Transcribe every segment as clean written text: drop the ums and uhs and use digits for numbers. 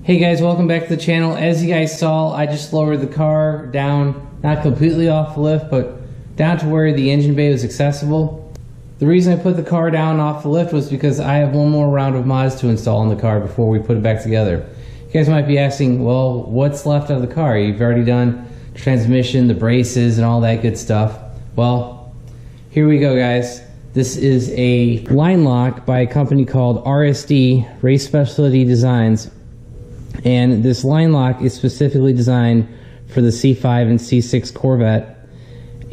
Hey guys, welcome back to the channel. As you guys saw, I just lowered the car down, not completely off the lift, but down to where the engine bay was accessible. The reason I put the car down off the lift was because I have one more round of mods to install in the car before we put it back together. You guys might be asking, well, what's left of the car? You've already done transmission, the braces, and all that good stuff. Well, here we go, guys. This is a line lock by a company called RSD, Race Specialty Designs. And this line lock is specifically designed for the C5 and C6 Corvette.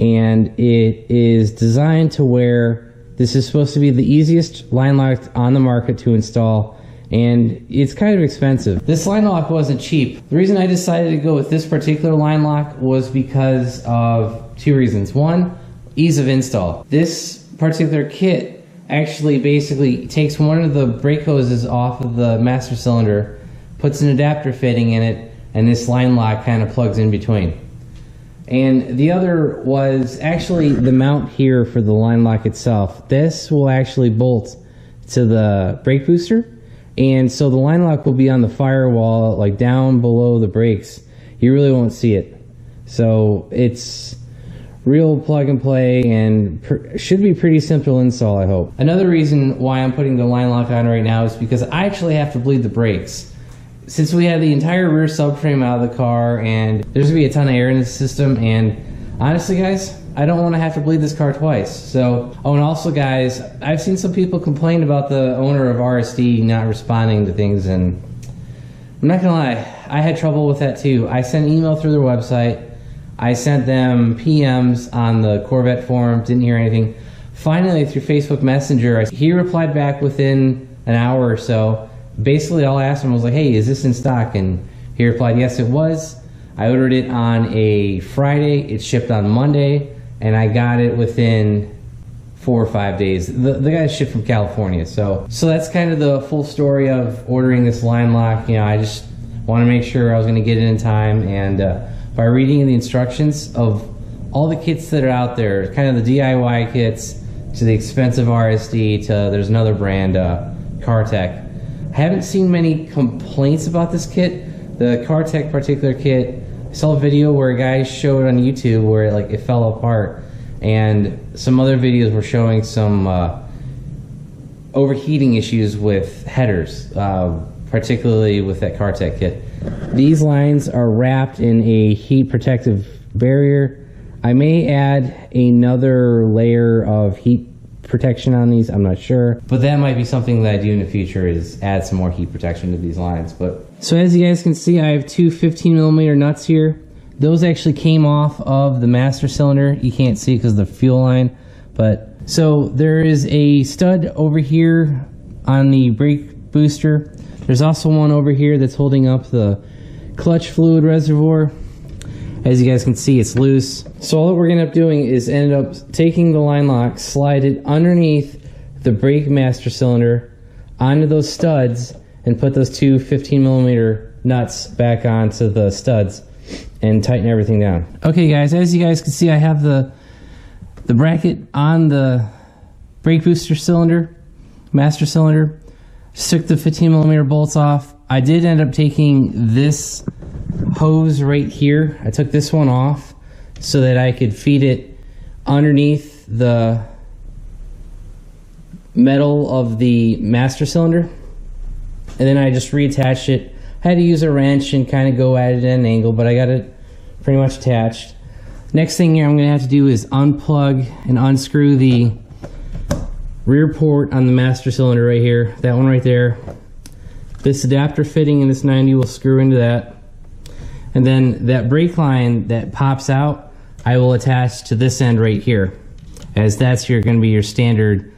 And it is designed to where this is supposed to be the easiest line lock on the market to install. And it's kind of expensive. This line lock wasn't cheap. The reason I decided to go with this particular line lock was because of two reasons. One, ease of install. This particular kit actually basically takes one of the brake hoses off of the master cylinder, puts an adapter fitting in it, and this line lock kind of plugs in between. And the other was actually the mount here for the line lock itself. This will actually bolt to the brake booster, and so the line lock will be on the firewall, like down below the brakes. You really won't see it. So it's real plug and play and should be pretty simple install, I hope. Another reason why I'm putting the line lock on right now is because I actually have to bleed the brakes. Since we have the entire rear subframe out of the car and there's gonna be a ton of air in the system, and honestly guys, I don't want to have to bleed this car twice. So, oh, and also guys, I've seen some people complain about the owner of RSD not responding to things, and I'm not gonna lie, I had trouble with that too. I sent an email through their website, I sent them PMs on the Corvette forum, didn't hear anything. Finally, through Facebook Messenger, he replied back within an hour or so. Basically, all I asked him was like, hey, is this in stock? And he replied, yes, it was. I ordered it on a Friday. It shipped on Monday, and I got it within 4 or 5 days. The guy shipped from California. So that's kind of the full story of ordering this line lock. You know, I just want to make sure I was going to get it in time. And by reading the instructions of all the kits that are out there, kind of the DIY kits to the expensive RSD to there's another brand, CarTech. I haven't seen many complaints about this kit. The CarTech particular kit, I saw a video where a guy showed on YouTube where it fell apart, and some other videos were showing some overheating issues with headers, particularly with that CarTech kit. These lines are wrapped in a heat protective barrier. I may add another layer of heat protection on these, I'm not sure, but that might be something that I do in the future, is add some more heat protection to these lines. But so as you guys can see, I have two 15mm nuts here. Those actually came off of the master cylinder. You can't see because of the fuel line, but so there is a stud over here on the brake booster. There's also one over here that's holding up the clutch fluid reservoir. As you guys can see, it's loose. So all that we're gonna end up doing is end up taking the line lock, slide it underneath the brake master cylinder onto those studs, and put those two 15mm nuts back onto the studs and tighten everything down. Okay guys, as you guys can see, I have the bracket on the brake booster cylinder, master cylinder. Just took the 15mm bolts off. I did end up taking this hose right here. I took this one off so that I could feed it underneath the metal of the master cylinder, and then I just reattached it. I had to use a wrench and kind of go at it at an angle, but I got it pretty much attached. Next thing here I'm going to have to do is unplug and unscrew the rear port on the master cylinder right here, that one right there. This adapter fitting in this 90 will screw into that. And then that brake line that pops out, I will attach to this end right here, as that's going to be your standard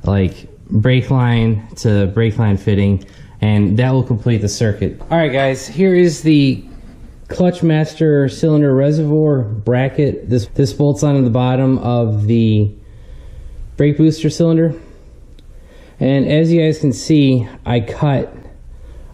like brake line to brake line fitting, and that will complete the circuit. Alright guys, here is the clutch master cylinder reservoir bracket. This bolts onto the bottom of the brake booster cylinder, and as you guys can see, I cut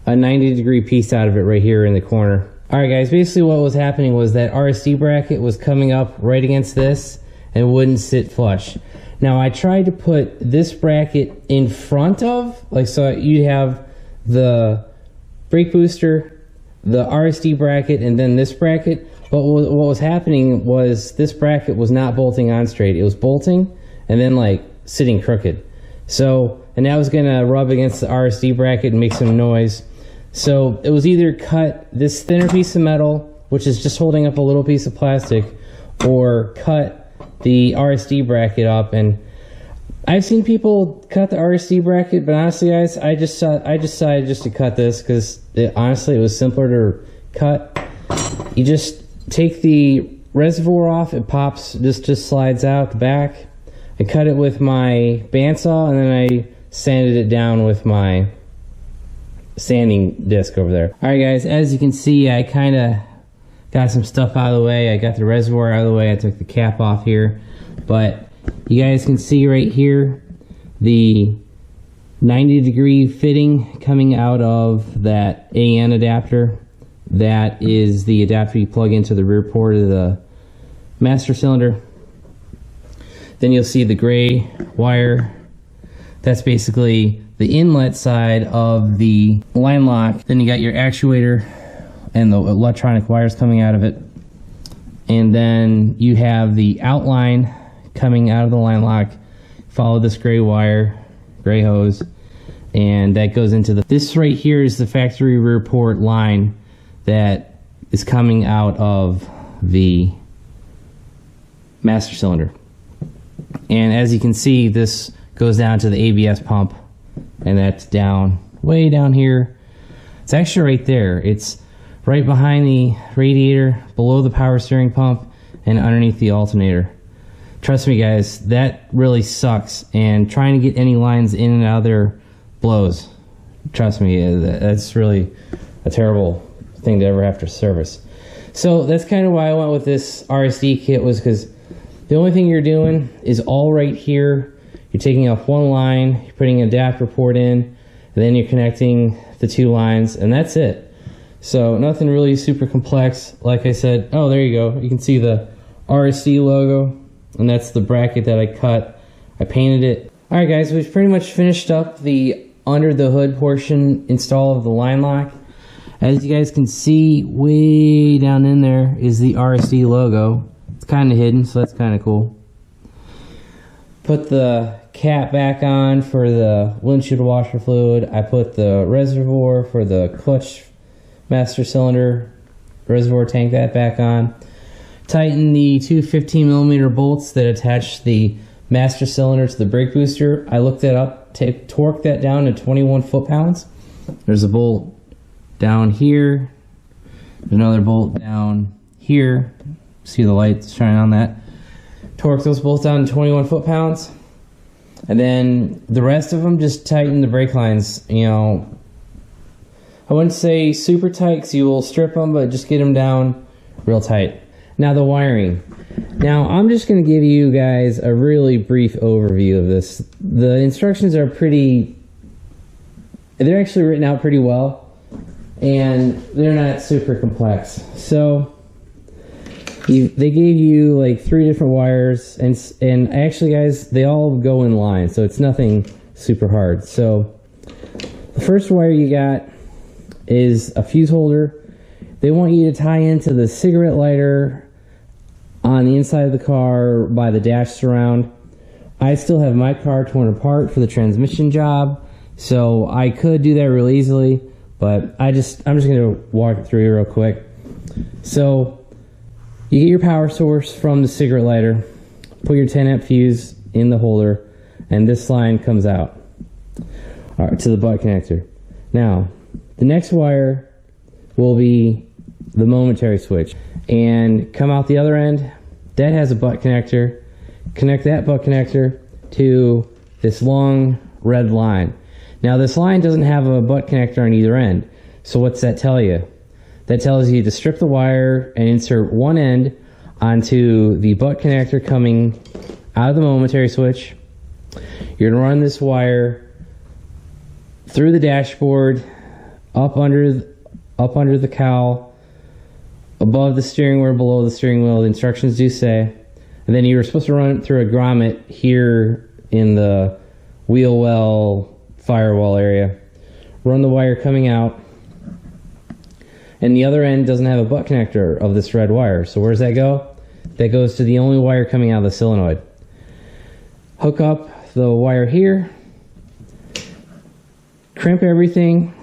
a 90-degree piece out of it right here in the corner. Alright guys, basically what was happening was that RSD bracket was coming up right against this and wouldn't sit flush. Now I tried to put this bracket in front of, like, so you have the brake booster, the RSD bracket, and then this bracket. But what was happening was this bracket was not bolting on straight. It was bolting and then like sitting crooked. So, and that was gonna rub against the RSD bracket and make some noise. So it was either cut this thinner piece of metal, which is just holding up a little piece of plastic, or cut the RSD bracket up. And I've seen people cut the RSD bracket, but honestly, guys, I decided just to cut this because honestly, it was simpler to cut. You just take the reservoir off; it pops, just slides out the back. I cut it with my bandsaw, and then I sanded it down with my sanding disc over there. All right, guys, as you can see, I kind of got some stuff out of the way. I got the reservoir out of the way. I took the cap off here, but you guys can see right here the 90-degree fitting coming out of that AN adapter. That is the adapter you plug into the rear port of the master cylinder. Then you'll see the gray wire. That's basically the inlet side of the line lock. Then you got your actuator and the electronic wires coming out of it. And then you have the outline coming out of the line lock. Follow this gray wire, gray hose, and that goes into this right here is the factory rear port line that is coming out of the master cylinder. And as you can see, this goes down to the ABS pump, and that's down, way down here. It's actually right there. It's right behind the radiator, below the power steering pump, and underneath the alternator. Trust me, guys, that really sucks, and trying to get any lines in and out of there blows. Trust me, that's really a terrible thing to ever have to service. So that's kind of why I went with this RSD kit, was because the only thing you're doing is all right here. You're taking off one line, you're putting an adapter port in, and then you're connecting the two lines, and that's it. So nothing really super complex. Like I said, oh, there you go. You can see the RSD logo, and that's the bracket that I cut. I painted it. All right, guys, we've pretty much finished up the under the hood portion install of the line lock. As you guys can see, way down in there is the RSD logo. It's kind of hidden, so that's kind of cool. Put the cap back on for the windshield washer fluid. I put the reservoir for the clutch master cylinder reservoir tank that back on. Tighten the two 15mm bolts that attach the master cylinder to the brake booster. I looked that up, torqued that down to 21 foot-pounds. There's a bolt down here, another bolt down here. See the lights shine on that. Torque those bolts down to 21 foot-pounds. And then the rest of them, just tighten the brake lines. You know, I wouldn't say super tight because you will strip them, but just get them down real tight. Now the wiring. Now I'm just going to give you guys a really brief overview of this. The instructions are they're actually written out pretty well, and they're not super complex. So they gave you like 3 different wires, and actually, guys, they all go in line, so it's nothing super hard. So the first wire you got is a fuse holder. They want you to tie into the cigarette lighter on the inside of the car by the dash surround. I still have my car torn apart for the transmission job, so I could do that real easily, but I'm just going to walk it through real quick. So you get your power source from the cigarette lighter, put your 10 amp fuse in the holder, and this line comes out to the butt connector. Now, the next wire will be the momentary switch, and come out the other end. That has a butt connector. Connect that butt connector to this long red line. Now, this line doesn't have a butt connector on either end, so what's that tell you? That tells you to strip the wire and insert one end onto the butt connector coming out of the momentary switch. You're going to run this wire through the dashboard, up under the cowl, above the steering wheel, below the steering wheel. The instructions do say. And then you were supposed to run it through a grommet here in the wheel well firewall area. Run the wire coming out and the other end doesn't have a butt connector of this red wire. So where does that go? That goes to the only wire coming out of the solenoid. Hook up the wire here, crimp everything.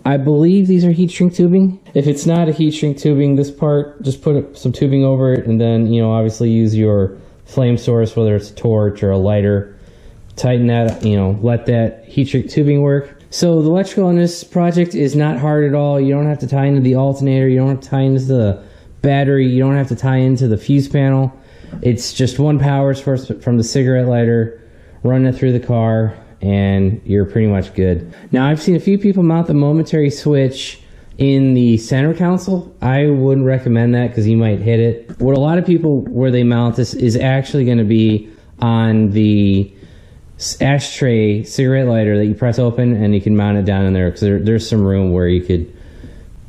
I believe these are heat shrink tubing. If it's not a heat shrink tubing, this part, just put some tubing over it, and then, you know, obviously use your flame source, whether it's a torch or a lighter. Tighten that, you know, let that heat shrink tubing work. So the electrical on this project is not hard at all. You don't have to tie into the alternator. You don't have to tie into the battery. You don't have to tie into the fuse panel. It's just one power source from the cigarette lighter, run it through the car, and you're pretty much good. Now, I've seen a few people mount the momentary switch in the center console. I wouldn't recommend that because you might hit it. What a lot of people, where they mount this, is actually going to be on the ashtray cigarette lighter that you press open, and you can mount it down in there because there's some room where you could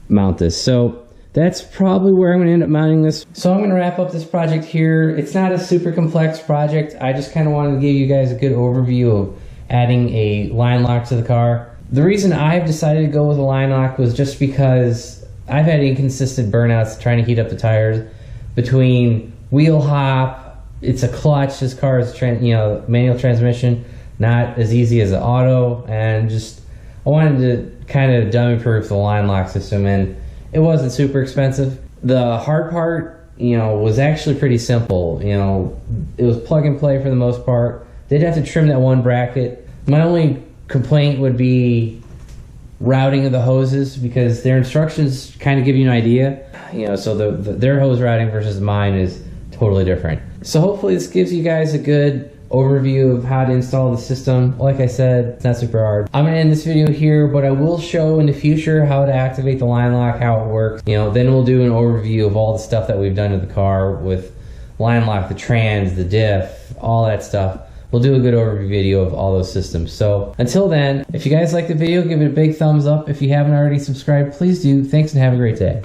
mount this. So that's probably where I'm going to end up mounting this. So I'm going to wrap up this project here. It's not a super complex project. I just kind of wanted to give you guys a good overview of adding a line lock to the car. The reason I've decided to go with a line lock was just because I've had inconsistent burnouts trying to heat up the tires between wheel hop. It's a clutch. This car is manual transmission, not as easy as an auto, and just I wanted to kind of dummy proof the line lock system, and it wasn't super expensive. The hard part, you know, was actually pretty simple. You know, it was plug and play for the most part. They'd have to trim that one bracket. My only complaint would be routing of the hoses, because their instructions kind of give you an idea. You know, so their hose routing versus mine is totally different. So hopefully this gives you guys a good overview of how to install the system. Like I said, it's not super hard. I'm going to end this video here, but I will show in the future how to activate the line lock, how it works. You know, then we'll do an overview of all the stuff that we've done to the car with line lock, the trans, the diff, all that stuff. We'll do a good overview video of all those systems. So until then, if you guys like the video, give it a big thumbs up. If you haven't already subscribed, please do. Thanks and have a great day.